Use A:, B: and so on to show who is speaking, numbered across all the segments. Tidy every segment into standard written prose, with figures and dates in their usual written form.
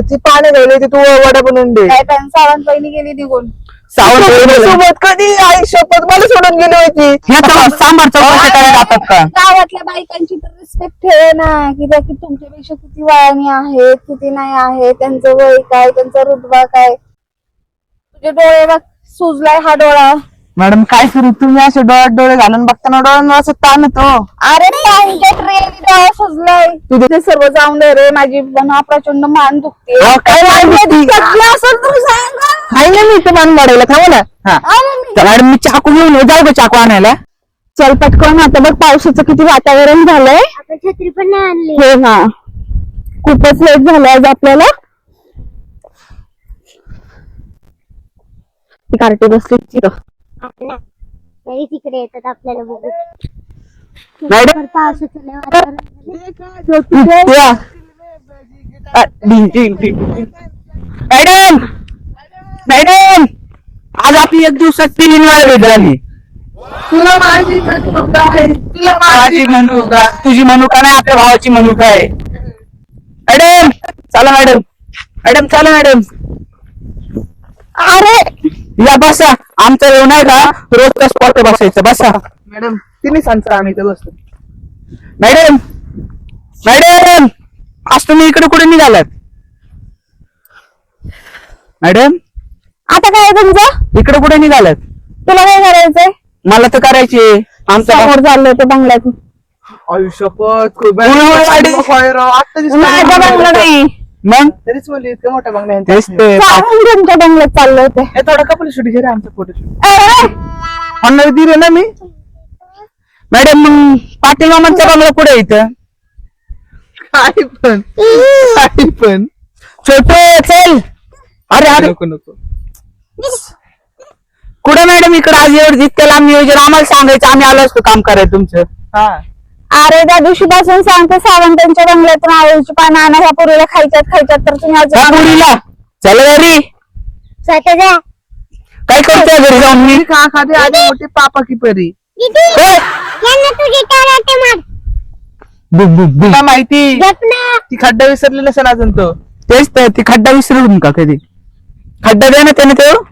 A: ती पाणी घालली ती तू वडा बनवून दे.
B: काय पण सावंत बहिणी गेली निघून.
A: सोबत कधी आई शपथ मला सोडून गेली होती.
C: सांबार चौकशी करायला जातात का?
B: गावातल्या बायकांची तर रिस्पेक्ट ठेवे ना, की त्या की तुमच्यापेक्षा किती वयाने आहेत किती नाही आहे, त्यांचं वय काय, त्यांचा रुतबा काय. तुझे डोळे बघ, सुजलाय हा डोळा.
A: मॅडम काय करू, तुम्ही असे डोळ्यात डोळे घालून बघताना डोळ्यांना असं ताण येतो.
B: अरे टाइमकेट रे, डोळा सुजलाय. तुझे सर्व जाऊन दे रे, माझी पण प्रचंड मान दुखते.
A: काय
B: असेल तुम्ही सांगा.
A: नाही ना, मी इथे मान वाढवला थांबा ना.
C: मॅडम मी चाकू घेऊन जाऊ का चाकू आणायला?
B: चल पटकन, आता बघ पावसाचं किती वातावरण झालंय.
D: आता छत्री पण नाही आणली.
B: हो ना, खूपच लेट झालं आज आपल्याला. ती कार्टी बसली तिथं.
D: तरी तिकडे येतात आपल्याला बघू.
C: मॅडम
D: पावसाचं लय वातावरण
C: मॅडम मॅडम आज आपली एक दिवसात 3 वेळा भेट झाली.
A: तुला माझी मनुका आहे, तुला
C: माझी मनुका, तुझी मनुका नाही, आपल्या भावाची मनुका आहे. मॅडम चला मॅडम, मॅडम चला मॅडम.
B: अरे
C: या बसा, आमचा येऊ नाही का रोज स्पॉट बसायचं. बसा
A: मॅडम, तिने सांगतो आम्ही इथे बसतो.
C: मॅडम. मॅडम आज तुम्ही इकडे कुठे निघालात? मॅडम
B: आता काय तुमचं,
C: इकडे कुठे निघालात?
B: तुला काय करायचंय?
C: मला तर करायची आमचा
B: समोर चाललोय ते बंगल्यात.
A: आई शपथ खूप
B: माझ्या बंगला नाही,
C: मग
A: तरीच म्हणली इतकं मोठा बंगला आहे.
C: तेच ते
B: सांगून तुमच्या बंगल्यात चालले होते.
A: हे थोडा कपल शूट घे रे, आमचा फोटोशूट होणार दिले ना मी.
C: मॅडम मग पाटील मामांचा बंगला कुठे आहे इथं?
A: काही पण
C: छोटो चल. अरे अरे
A: नको नको.
C: कुठे मॅडम इकडे आज एवढं इतक्या लांब नियोजन आम्हाला सांगायचं, आम्ही आलो असतो काम करायचं तुमचं.
A: हा
B: अरे त्या दिवशी पासून सांगते सावंतांच्या बंगल्यातून आवळीची पानं आणा, ह्या पोरीला खायच्यात तर तुम्ही
C: त्या
B: अजून
C: पुरीला चल घरी.
D: स्वतः जा.
C: काय करतोय घरी जाऊन मी?
A: खा खाते आधी मोठी पापा की परी.
D: दीदी यांना तू गिटार आटे मार.
C: Book book book.
A: तुला माहिती
D: गप ना.
A: ती खड्डा विसरली नसेल अजून तो.
C: तेच तर ती खड्डा विसरून का कधी? खड्डा दे ना त्याने तो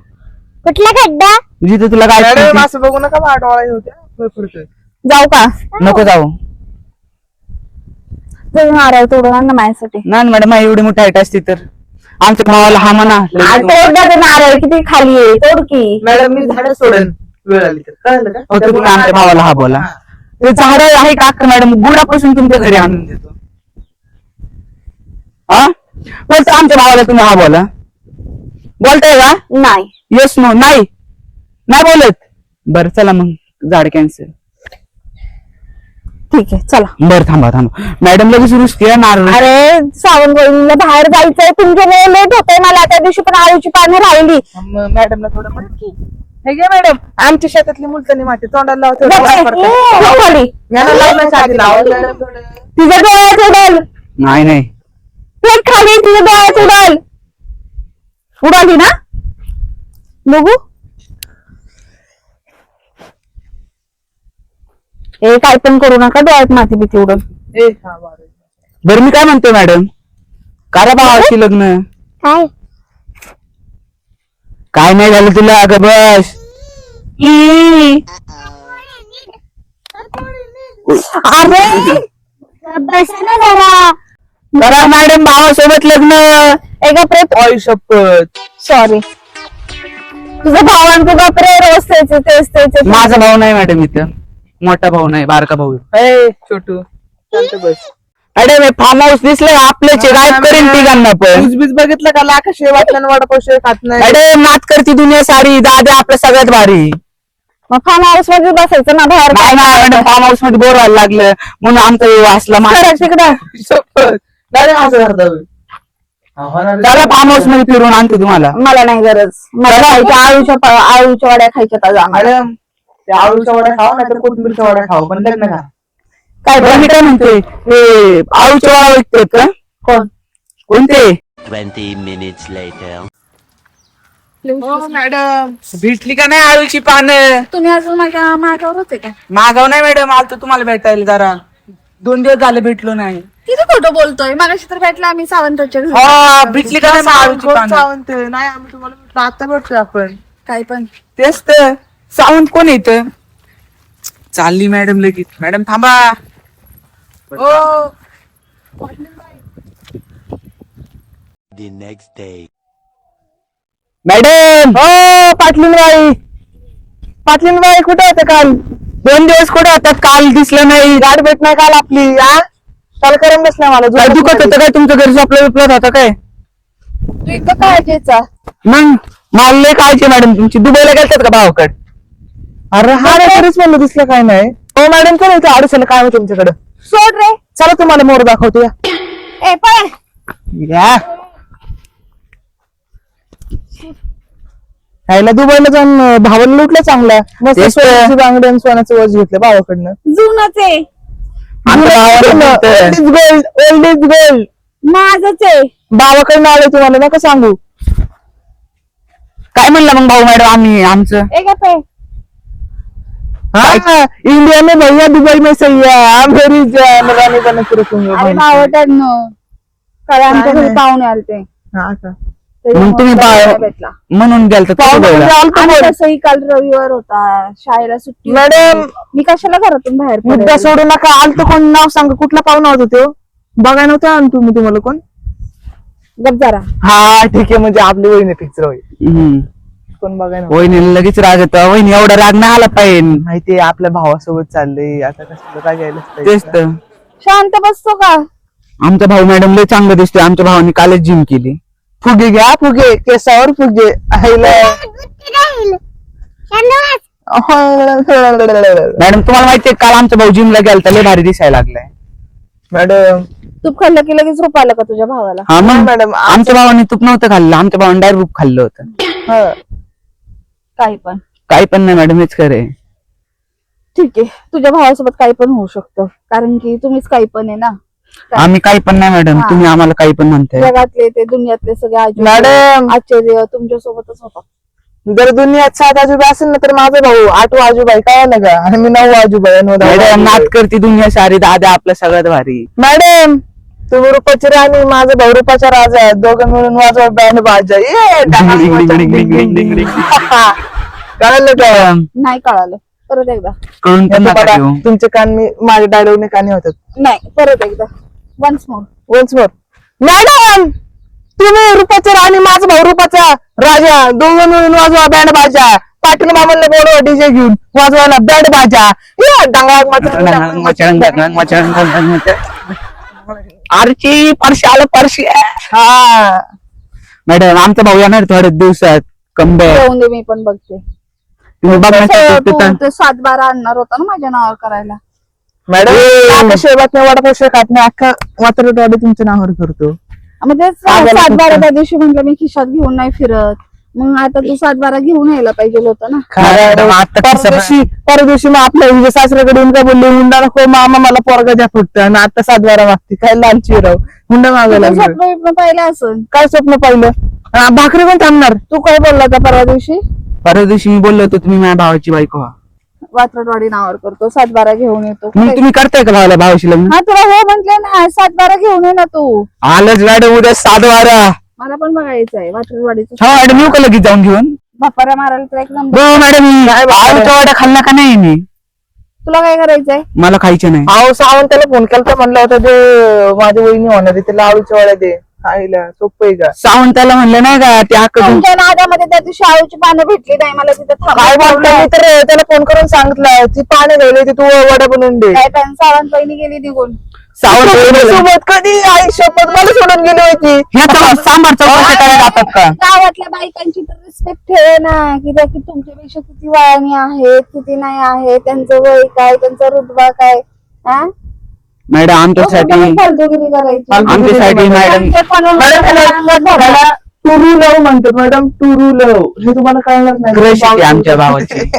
D: कुठला खड्डा?
C: जिथे तुला काय
A: मॅडम असं बघू नका, माझा डोळा हे होत्या पुढतोय.
B: जाऊ का?
C: नको जाऊ.
B: तुम्ही नारळ तोडून आण ना माझ्यासाठी.
C: नाही मॅडम एवढी मोठी हाईट असती तर आमच्या भावाला हा म्हणा.
B: आज तोड द्या ते नारळ, किती खाली आहे, तोड की.
A: मॅडम मी झाड सोडेन वेळ आली तर, कळलं का?
C: हो, तर तुम्ही आमच्या भावाला हा बोला. ते झाड आहे का अख्खं मॅडम गुडापासून तुमच्या घरी आणून देतो. हा बोलतो आमच्या भावाला तुम्ही हा बोला. बोलताय का?
B: नाही
C: येस नो नाही नाही बोलत. बरं चला मग झाड कॅन्सल.
B: ठीक आहे चला.
C: बरं थांबा थांबा मॅडम लगेच रुसते नारळ.
B: अरे सावंत बहिणीला बाहेर जायचंय, तुमच्यामुळे लेट होतंय मला. त्या दिवशी पण आळूची पानं राहिली.
A: मॅडमला थोडं म्हणा. हे घे मॅडम, आमच्या शेतातली मुलतानी माती तोंडाला लावते.
B: खाली
A: याला लावण्याच्या आधी लावा मॅडम थोडं.
B: तिच्या डोळ्यात उडल,
C: नाही नाही
B: प्लेट खाली तिच्या डोळ्यात उडल. उडाली ना, बघू. ए काय पण करू नका, डोळ्यात माती बिती उडल.
A: ए हा बरं.
C: बरं मी काय म्हणतो मॅडम, करा भावाची लग्न.
D: काय?
C: काय नाही झालं तुला? अगं बस.
B: अरे
D: बस ना जरा.
C: करा मॅडम भावासोबत लग्न.
B: एका प्रेत,
A: आई शपथ.
B: सॉरी, तुझं भावांचं बापरे, रोज तेच.
C: माझा भाऊ नाही मॅडम इथं, मोठा भाऊ नाही बारका भाऊ.
A: ए छोटू शांत बस.
C: मॅडम हे फार्म हाऊस दिसलंय आपल्याचे, गायब करेन तिघांना पण.
A: उजबीज बघितलं का, लाख शेव वाटलं वडापाव शेव खात नाही.
C: मॅडम नाच करती दुनिया सारी, दादा आपल्या सगळ्यात भारी.
B: मग फार्म हाऊस मध्ये बसायचं ना बाहेर.
C: नाही ना मॅडम फार्म हाऊस मध्ये बोर व्हायला लागलं म्हणून आमचा वाचला.
B: तिकडं
A: शपथ नाही असं करता.
C: त्याला फार्म हाऊस मध्ये फिरून आणतो तुम्हाला.
B: मला नाही गरज, मला खायच्या आळूच्या वड्या खायच्या ताजा आम्हाला.
A: मॅडम ते आळूचा वडा खावा नाही तर कोथिंबीरचा वडा खावा, पण लग्न का.
B: काय
C: बरं, मी काय म्हणतोय हे आळूचे वडा विकतात का?
B: कोण?
C: कोणते?
E: 20 minutes later.
A: हो मॅडम भेटली का नाही आळूची पानं?
B: तुम्ही अजून माझ्या मागावर होते का?
A: मागव नाही मॅडम, आलतो तुम्हाला भेटायला जरा.
C: 2 दिवस झाले भेटलो नाही.
B: किती खोटं बोलतोय. मगाशी तर भेटला आम्ही सावंतच्या घरी.
C: हा भेटली का नाही माळूची
A: कोण
C: पानं?
A: सावंत नाही आम्ही तुम्हाला भेटलो, आता भेटतोय आपण.
B: काय पण
C: तेच तर सावंत कोण येत चालली मॅडम लगेच. मॅडम थांबा.
A: ओ
E: The next day.
C: मॅडम हो पाटलीनबाई. पाटलीनबाई कुठे होते काल? 2 दिवस कुठे होतात? काल दिसलं नाही. गाठ भेट नाही काल आपली. काल करून बसला मला. काय दुखत होतं काय? तुमचं घरी झोपलं विपलत होतं काय?
B: तू इतकं काळजीचा.
C: मग मला लय काळजी मॅडम तुमची. दुबईला गेलतात का भावाकड? अरे हा रे खरंच म्हणलं दिसलं काय नाही. हो मॅडम चला इथे अडचण काय होतं तुमच्याकडं.
B: सोड रे.
C: चला तुम्हाला मोर दाखवतो या.
B: ए पण
C: या ह्याला दुबईला जाऊन भावाला लुटलं चांगला. मस्त सोन्याची बांगडी आणि सोन्याचं वज घेतलं भावाकडनं.
B: जुनच आहे.
C: Old is gold. Old is gold.
B: माझच आहे.
C: भावाकडनं आले तुम्हाला नका सांगू. काय म्हणलं मग भाऊ मॅडम आम्ही आमचं?
B: ए काय पे
C: हाँ इंडिया में भैया दुबई में सैया मेरी जान रानी बन के रखूंगी.
B: अरे भावटांनो काल आमच्या घरी पाहुणे आलते.
C: हाँ का?
B: त्याच्यामुळे
C: मग तुम्ही
B: मला नाही भेटला.
C: म्हणून गेलता
B: आणि तसंही काल रविवार होता. शाळेला सुट्टी होती.
C: मॅडम
B: मी कशाला घरातून बाहेर
C: मुद्दा
B: पडेल?
C: सोडू नका. आलत कोण नाव सांगा. कुठला पाहुणा होता तो? बघा नव्हता आणि तुम्ही तुम्हाला कोण?
B: गप जरा.
C: हा ठीक आहे म्हणजे आपली वहिनी फिक्स होईल. कोण बघा ना.
F: वहिनी लगेच राग येतो. वहिनी एवढा राग नाही आला पाहिजे.
C: माहितीये आपल्या भावासोबत चाललंय आता कसं काय घ्यायला
F: तेच तर.
B: शांत बसतो का?
F: आमचा भाऊ मॅडम लय चांगलं दिसतोय. आमच्या भावाने कालच जिम केली.
C: फुगे घ्या फुगे केसावर फुगे आईला.
F: मॅडम तुम्हाला माहितीये काल आमचा भाऊ जिमला गेलता. लय भारी दिसायला लागलाय.
C: मॅडम
B: तूप खाल्लं की लगेच रूप आलं का तुझ्या भावाला?
F: हा मग
C: मॅडम,
F: आमच्या भावाने तूप नव्हतं खाल्लं. आमच्या भावाने डायरेक्ट रूप खाल्लं होतं.
C: हा.
B: काही पण
F: काही पण नाही मॅडम हेच खरंय.
B: ठीक आहे. तुझ्या भावासोबत काही पण होऊ शकतं कारण की तुम्हीच काही पण आहे ना.
F: आम्ही काही पण नाही मॅडम.
B: हा.
F: तुम्ही आम्हाला काही पण म्हणताय.
B: जगातले ते दुनियातले सगळे
C: मॅडम.
B: आश्चर्य तुमच्या सोबतच होतात.
C: जर दुनियात 7 आजूबा असेल ना तर माझा भाऊ 8 आजूबाई काय आलं का? आणि मी 9 आजूबाई आणि 10
F: मॅडम
C: आजूबाई.
F: नात करती दुनिया सारी. दादा आपला सगळ्यात भारी.
C: मॅडम तुम्ही रूपाची राणी माझा भाऊ रूपाचा राजा. दोघं मिळून वाजवा बँड बाजा. ये कळलं का?
B: नाही कळालं. परत एकदा.
F: कळून पण नका
C: बघा,
F: देऊ.
C: तुमचे कान मी माझ्या डायलॉगने कानी होतात.
B: नाही परत एकदा. Once more.
C: Once more. Madam तुम्ही रूपाचे राणी माझा भाऊ रूपाचा राजा. दोघं मिळून वाजवा बँड बाजा. पाटील मामाला बोलवा डीजे घेऊन वाजवायला बँड बाजा.
F: आरची परशी आलं परशी.
C: हा
F: मॅडम आमचा भाऊ येणार थोड्या दिवसात. कमबॅक.
B: येऊन दे मी पण बघते.
F: तुम्ही बघण्यासाठी
B: तू
F: तिथं-
B: ते 7-12 आणणार होता ना माझ्या नावावर करायला.
C: मॅडम शेवट नाही वडापाव खात नाही. अख्खा वात्रटवाडी तुमच्या नावावर करतो.
B: मग तेच
C: आगाला
B: 7-12
C: फक्त.
B: त्या दिवशी म्हटलं मी खिशात घेऊन नाही फिरत. मग आता तू 7-12 घेऊन यायला पाहिजे होतं ना.
F: मॅडम, आता कसं-
C: परदिवशी मग आपल्या हिच्या सासऱ्याकडे येऊन काय बोलले हुंडा नको मामा मला पोरगा द्या फक्त. आणि आता 7-12 मागते. काय लालची राव हुंडा मागायला
B: तुझं
C: लागलं.
B: स्वप्न बिप्न पाहिलं असं.
C: काय स्वप्न पाहिलं? भाकरी पण थांबणार.
B: तू काय बोलला होता परवा दिवशी?
F: परवा दिवशी मी बोललो होतो तुम्ही माझ्या भावाची बायको व्हा.
B: वात्रटवाडी नावावर करतो. 7-12 घेऊन येतो.
F: मग तुम्ही करताय का भावाला भावाशी लग्न?
B: हा तुला हो म्हंटले ना. 7-12 घेऊन ये ना तू.
F: आलंच मॅडम उद्या 7-12.
B: मला पण बघायचं आहे वात्रटवाडीचं.
F: हा मॅडम येऊ का लगेच जाऊन घेऊन?
B: बापाऱ्या मारायला तर एक नंबर.
F: हो मॅडम आळूच्या वड्या खाल्ला का नाही मी?
B: तुला काय करायचंय?
F: मला खायचे नाही.
C: अहो सावंत त्याला फोन केला म्हणलं होता ते माझी वहिनी होणार आहे. त्याला आळूच्या वड्या दे खायला. सोपं आहे का?
F: सावंताला म्हणलं नाही का ते हक्क घेऊन-
B: तुमच्या नाद्यामध्ये त्या दिवशी आळूची पानं भेटली नाही मला तिथे
C: काय बोलतो मी
B: थांबा.
C: तर त्याला फोन करून सांगितलं ती पाणी घ्यायला ती तू वड्या बनवून दे.
B: काय पण सावंत बहिणी गेली निघून.
F: सावंत
C: सोबत कधी आई शपथ मला सोडून गेली होती.
F: ह्या सांबार चौकशा करायला जातात का?
B: गावातल्या बायकांची तर रिस्पेक्ट ठेवे ना. की त्या की तुमच्यापेक्षा किती वयाने आहेत किती नाही आहे. त्यांचं वय काय त्यांचा रुतबा काय. हा?
F: मॅडम आमच्यासाठी
B: फालतूगिरी करायची.
F: आमच्यासाठी मॅडम
C: त्याला टुरू लव म्हणतात मॅडम. टुरू लव हे तुम्हाला कळणार नाही.
F: क्रश आहे आमच्या भावाची.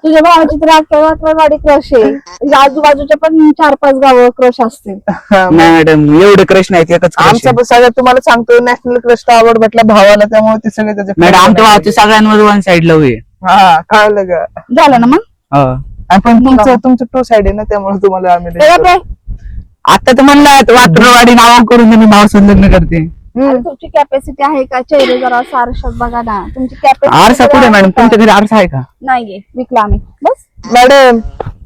B: तुझ्या भावाची तर अख्ख्या वात्रटवाडी क्रश आहे. म्हणजे आजूबाजूच्या पण 4-5 गावं क्रश असतील.
F: नाही मॅडम एवढे क्रश नाहीत. एकच crush
C: आमचा
F: आहे.
C: पण सगळ्यात तुम्हाला सांगतो नॅशनल क्रश अवॉर्ड भेटला भावाला. त्यामुळे ते सगळे त्याचे
F: मॅडम आमच्या भावाचे सगळ्यांवर 1 साइड लव आहे.
C: हा कळलं का?
B: झालं ना मग?
F: हो.
A: पण तुमचं टू साइड आहे ना, त्यामुळे तुम्हाला आम्ही
B: ए गप्प रे.
F: आता तर म्हणलं वाटरवाडी नाव करून त्यांनी भावासोबत लग्न करते.
B: अरे तुमची कॅपॅसिटी आहे का? चेहरे जरा असं आरशात बघा ना, तुमची
F: आरसा कुठे मॅडम? तुमच्या घरी आरसा आहे का?
B: नाहीये, विकला आम्ही. बस
A: मॅडम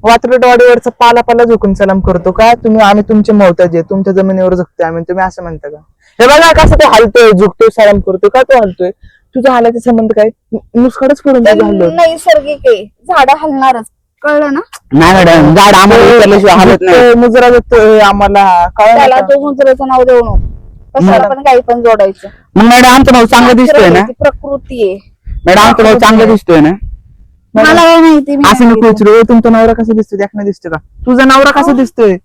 A: वात्रटवाडीवरचा पाला झुकून सलाम करतो का तुम्ही? आम्ही तुमचे मोहताज आहे, तुमच्या जमिनीवर झुकतोय आम्ही, तुम्ही असं म्हणता का? हे बघा कसं तो हलतोय, झुकतोय, सलाम करतोय का? तो हलतोय, तुझा हालाचा संबंध काय? नुसकडच पडून
B: ते
A: हल्लो.
B: नैसर्गिक आहे, झाडं हलणारच, कळलं ना?
F: नाही मॅडम, झाड आम्हाला उचलल्याशिवाय हालत नाही.
A: मुजरा देतोय आम्हाला,
B: त्याला
A: कळलं
B: तो मुजऱ्याचं नाव देऊ नको, कशाला पण काही पण जोडायचं.
F: मग मॅडम आमचा भाऊ चांगला दिसतोय ना?
B: ती प्रकृती आहे.
F: मॅडम आमचा भाऊ चांगला दिसतोय ना?
B: मला काय माहिती, मी
A: असं
B: नाही
A: नको विचारू. तुमचा नवरा कसा दिसतोय? देखणं दिसतोय का? तुझा नवरा कसा दिसतोय?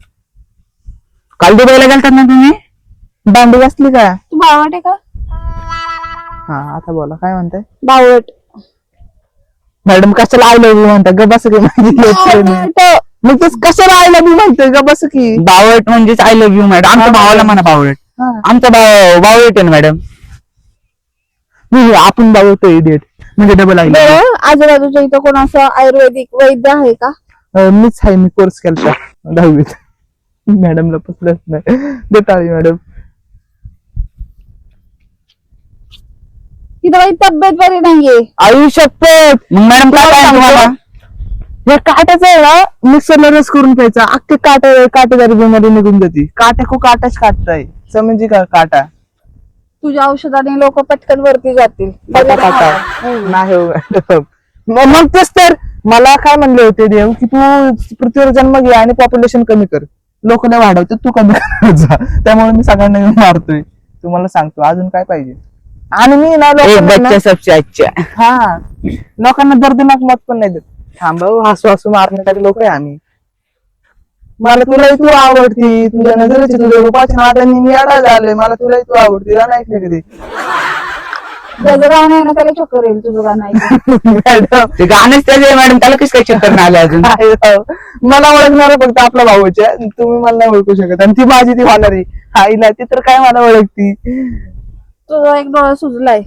F: काल दुबईला गेलतात ना तुम्ही?
A: दांडी असली का?
B: तू बावट आहे का?
A: हा आता बोला, काय म्हणताय
B: बावट.
A: मॅडम? कशाला आय लव्ह यू म्हणताय? ग बस की
B: बावट.
A: मग तेच कशाला आय लव्ह यू म्हणतोय? ग बस की.
F: बावट म्हणजेच आय लव्ह यू मॅडम. आमच्या भावाला म्हणा बावट. आमचा भाऊ बावट आहे ना मॅडम.
A: आपण बावळतोय इडियट, म्हणजे डबल आय लव्ह
B: बरं, आजूबाजूच्या इथं कोण असं आयुर्वेदिक वैद्य आहे का?
A: यू. मीच आहे, मी कोर्स केला 10वीत. मॅडमला पसलंच नाही. देताळी मॅडम.
B: तिथं काही तब्येत बरी नाहीये.
A: आयुष्यात
F: मग मॅडम काय काय तुम्हाला?
A: या काट्याचा आहे ना, मिक्सरला रस करून प्यायचा, अख्खे काटेदारी बिमारी निघून जाते. काट्या खूप काटाच काटताय, समजी का? काटा
B: तुझ्या औषधाने लोक पटकन वरती जातील.
A: काटा नाही हो मॅडम. मग तेच तर मला काय म्हणले होते देव, की तू पृथ्वीवर जन्म घे आणि पॉप्युलेशन कमी कर. लोक नाही वाढवते, तू कमी करत जा. त्यामुळे मी सगळ्यांना येऊन मारतोय. तुम्हाला सांगतो अजून काय पाहिजे. आणि मी ना
F: एक
A: लोकांना
F: बच्चा सबसे अच्छा.
A: हा, लोकांना दर्दनाक मत पण नाही देत. थांबव, हसू हसू मारण्यासाठी लोक आहे आम्ही. मला तुला तू आवडती, तुझ्या नजरेची, तुझ्या रूपाच्या नादांनी मी अडा झालोय. मला तुला तू आवडती, नाही ऐकलं कधी.
B: त्याचं गाणं आहे ना, त्याला चक्कर येईल तुझं गाणं ऐकून.
A: मॅडम
F: ते गाणेच त्याचे मॅडम, त्याला कसं काही चक्कर नाही आले अजून?
A: मला ओळखणार फक्त आपला भाऊच आहे, तुम्ही मला नाही ओळखू शकत. आणि ती माझी ती होणारी आईला, ती तर काय मला ओळखती.
B: तुझा एक डोळा सुजलाय.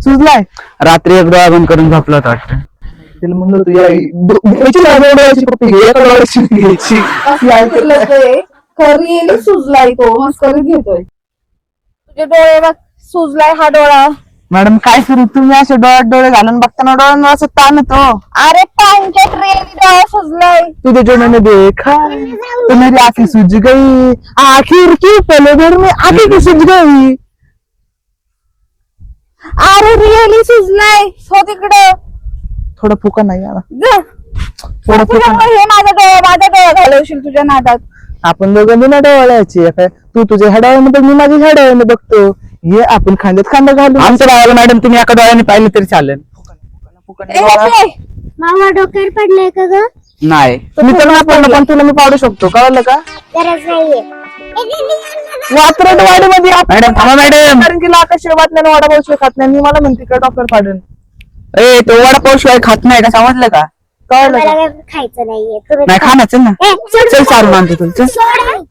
A: सुजलाय?
F: रात्री एक डोळा बंद करून झोपला होता वाटतं.
A: तिला म्हणलं होतं घ्यायची ना डोळ्याची पप्पी, एका डोळ्याची घ्यायची.
B: खरी सुजलाय, तो मस्करीत घेतोय. तुझे डोळे बघ, सुजलाय हा डोळा.
A: मॅडम काय करू, तुम्ही असे डोळ्यात डोळे घालून बघताना डोळ्यांना असं ताण येतो.
B: अरे पांच्या ट्रेन डोळा सुजलाय.
A: तुझे जो मैंने देखा तो मेरी आंखें सूज गई, आखिर की पल भर में आंखें की सूज गई.
B: अरे रिअली सुजलाय. हो तिकडं
A: थोडं फुका नाही आला.
B: जा.
A: थोडं फुका.
B: तुझ्यामुळे हे माझा डोळा घालवशील तुझ्या नादात.
A: आपण दोघं बिना डोळ्याची, तू तुझ्या ह्याडामध्ये, मी माझ्या ह्याडामध्ये बघतो. हे आपण खांद्यात खांदा घालू.
F: आमच्या भावाला मॅडम तुम्ही एका डोळ्याने पाहिलं तरी चालेल.
D: मामा डोक्यावर पडलंय का ग?
F: नाही
A: मी तर नाही पडलं, पण तुला मी पाडू शकतो, कळलं का?
D: गरज नाहीये.
A: वात्रटवाडीमध्ये
F: मॅडम थांबा मॅडम.
A: कारण की आकाश वाटल्याने वडापाव खात नाही. मला म्हणते का डॉक्टर पाडन?
F: ए तो वडापाव शिवाय खात नाही का, समजलं का?
A: कळलं का?
D: मला खायचं नाहीये. तुला
F: नाही खाना, चल ना.
D: ए, सोड.
F: चल सारून आणतो तुला, चल.
D: सोड.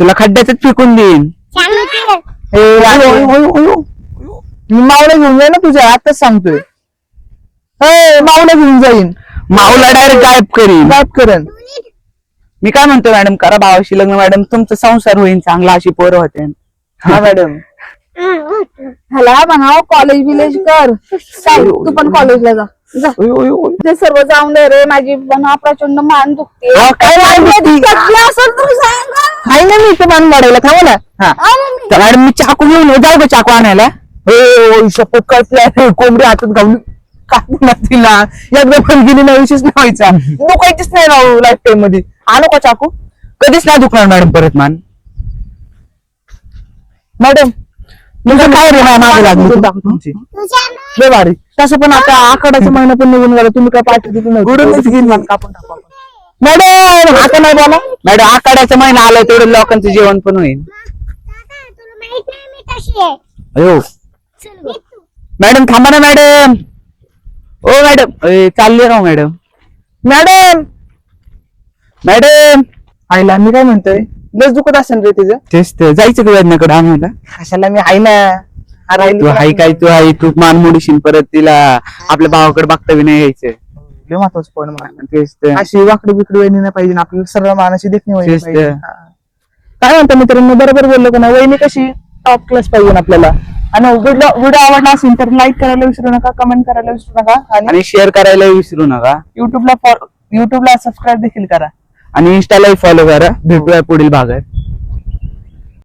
F: तुला खड्ड्यातच फेकून देईन.
D: सांगितलं.
A: मी मावळा घेऊन जाईन ना तुझ्या, आताच सांगतोय. मावळा घेऊन जाईन,
F: माऊला डायरेक्ट गायब करीन.
A: गायब करेन.
F: मी काय म्हणतो मॅडम, करा भावाशी लग्न मॅडम, तुमचा संसार होईल चांगला, अशी पोरं होते.
A: हा मॅडम.
B: ह्याला म्हणाव कॉलेज विलेज कर. चाल, तू पण कॉलेजला जा. जा. ते सर्व जाऊन दे रे, माझी पण प्रचंड मान दुखते.
A: काय मान दुखती?
B: असेल तू सांग.
A: हाय ना मी इथं मान वाढायला, थांबा ना. हा
F: तर मॅडम मी चाकू घेऊन जाऊ का चाकू आणायला?
A: शपथ कळते, कोंबडी हातात घालून काढून तिला एकदा पण गेली नाही, विशेष नाही व्हायचा. दुखायचीच नाही राहू लाईफ टाइम मध्ये. आणू का चाकू?
F: कधीच नाही दुखणार मॅडम परत मान.
A: मॅडम
F: तुझं काय रे मागे लागली
A: तुमची लय भारी. तसं पण आता आखाड्याचा महिना पण निघून गेला, तुम्ही काय पाठी दिली
F: गुडूनच घेईन मान
A: कापून टाकू आपण. मॅडम आता नाही बोला.
F: मॅडम आखाड्याचा महिना आलाय, तेवढं लोकांचं जेवण पण होईल.
D: तुला माहित नाही मी कशी आहे.
F: अयो
D: चल घे तू.
F: मॅडम थांबा ना मॅडम. ओ मॅडम चालले राव मॅडम.
A: मॅडम
F: मॅडम
A: आईला मी काय म्हणतोय, लस दुखत असेल रे तिचं.
F: तेच तर जायचं का वेदनाकडे आम्हाला?
A: कशाला, मी आहे ना.
F: तू हाय काय, तू मान मोडीशील परत, तिला आपल्या भावाकडे बघता बी नाही यायचं.
A: लय महत्वाचं पॉईंट मला
F: तेच ते.
A: अशी वाकडी बिकडी वहिनी नाही पाहिजे आपल्याला सरळ मानाची देखणी वहिनी
F: तेच ते.
A: पाहिजे हा. काय म्हणता मित्रांनो, बरोबर बोललो का ना, वहिनी कशी टॉप क्लास पाहिजे ना आपल्याला. आणि व्हिडिओ आवडला असेल तर लाईक करायला विसरू नका, कमेंट करायला विसरू नका आणि
F: आणि शेअर करायला विसरू नका.
A: युट्यूबला सबस्क्राईब देखील करा.
F: आणि इंस्टालाही फॉलो करा. भेटूया पुढील भागात.